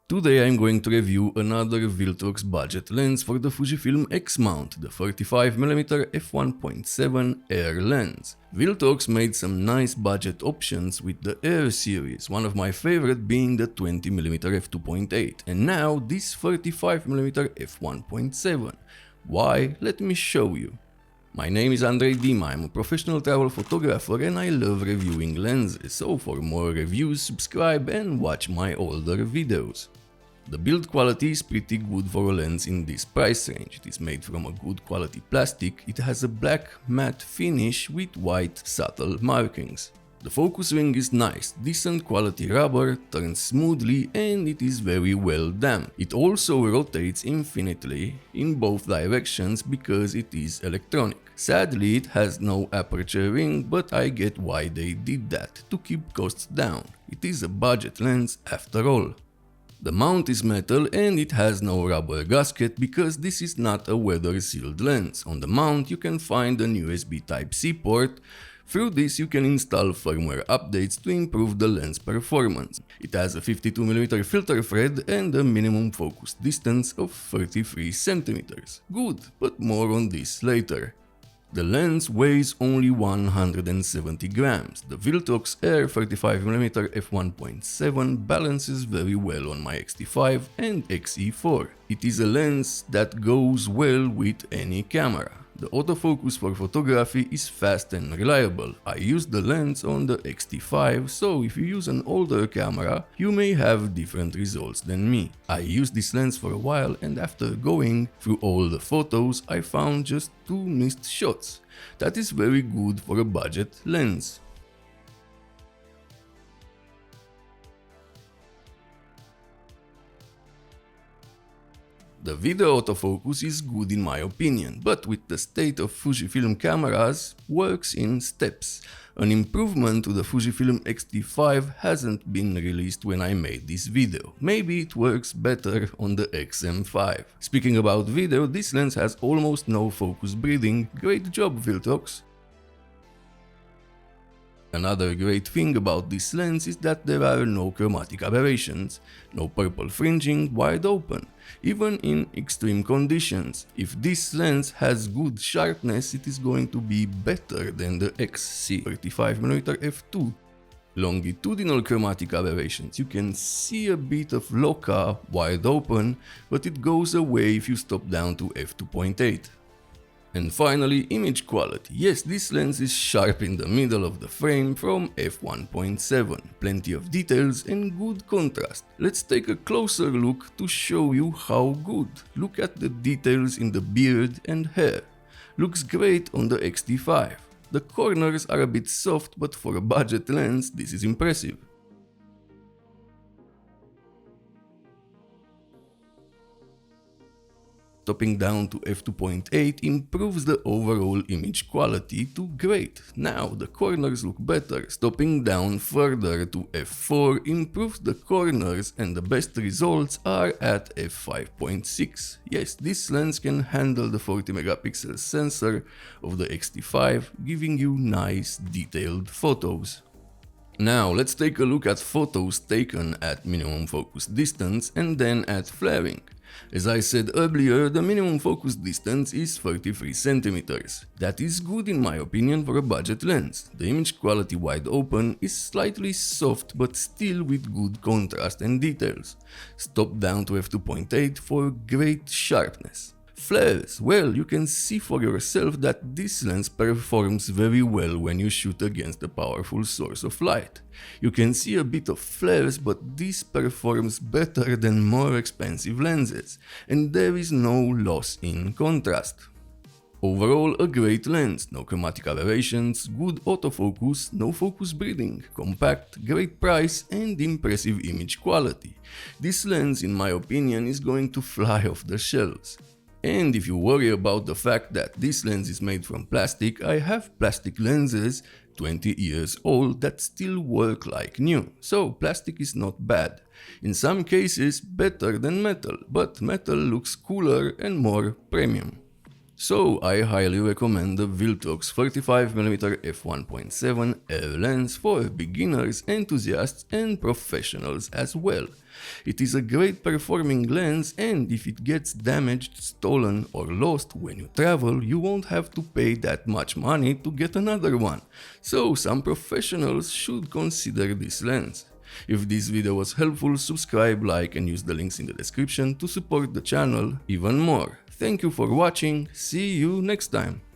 Today I'm going to review another Viltrox budget lens for the Fujifilm X mount, the 35mm f1.7 Air lens. Viltrox made some nice budget options with the Air series, one of my favorite being the 20mm f2.8, and now this 35mm f1.7. Why? Let me show you. My name is Andrei Dima, I'm a professional travel photographer and I love reviewing lenses, so for more reviews subscribe and watch my older videos. The build quality is pretty good for a lens in this price range. It is made from a good quality plastic, it has a black matte finish with white subtle markings. The focus ring is nice, decent quality rubber, turns smoothly and it is very well damped. It also rotates infinitely in both directions because it is electronic. Sadly, it has no aperture ring, but I get why they did that, to keep costs down. It is a budget lens after all. The mount is metal and it has no rubber gasket because this is not a weather-sealed lens. On the mount you can find an USB Type-C port. Through this you can install firmware updates to improve the lens performance. It has a 52mm filter thread and a minimum focus distance of 33 cm. Good, but more on this later. The lens weighs only 170 grams. The Viltrox Air 35mm f1.7 balances very well on my X-T5 and X-E4. It is a lens that goes well with any camera. The autofocus for photography is fast and reliable. I use the lens on the X-T5, so if you use an older camera, you may have different results than me. I used this lens for a while and after going through all the photos, I found just 2 missed shots. That is very good for a budget lens. The video autofocus is good in my opinion, but with the state of Fujifilm cameras, works in steps. An improvement to the Fujifilm X-T5 hasn't been released when I made this video. Maybe it works better on the XM5. Speaking about video, this lens has almost no focus breathing. Great job, Viltrox! Another great thing about this lens is that there are no chromatic aberrations, no purple fringing, wide open, even in extreme conditions. If this lens has good sharpness, it is going to be better than the XC 35mm f2. Longitudinal chromatic aberrations, you can see a bit of loca wide open, but it goes away if you stop down to f2.8. And finally, image quality. Yes, this lens is sharp in the middle of the frame from f1.7. Plenty of details and good contrast. Let's take a closer look to show you how good. Look at the details in the beard and hair. Looks great on the X-T5. The corners are a bit soft, but for a budget lens this is impressive. Stopping down to f2.8 improves the overall image quality to great. Now the corners look better. Stopping down further to f4 improves the corners and the best results are at f5.6. Yes, this lens can handle the 40 megapixel sensor of the X-T5, giving you nice detailed photos. Now let's take a look at photos taken at minimum focus distance and then at flaring. As I said earlier, the minimum focus distance is 33 cm. That is good in my opinion for a budget lens. The image quality wide open is slightly soft but still with good contrast and details. Stop down to f2.8 for great sharpness. Flares, well, you can see for yourself that this lens performs very well when you shoot against a powerful source of light. You can see a bit of flares, but this performs better than more expensive lenses, and there is no loss in contrast. Overall, a great lens, no chromatic aberrations, good autofocus, no focus breathing, compact, great price and impressive image quality. This lens, in my opinion, is going to fly off the shelves. And if you worry about the fact that this lens is made from plastic, I have plastic lenses 20 years old that still work like new. So plastic is not bad. In some cases better than metal, but metal looks cooler and more premium. So I highly recommend the Viltrox 35mm f1.7 air lens for beginners, enthusiasts and professionals as well. It is a great performing lens, and if it gets damaged, stolen or lost when you travel, you won't have to pay that much money to get another one. So some professionals should consider this lens. If this video was helpful, subscribe, like and use the links in the description to support the channel even more. Thank you for watching, see you next time!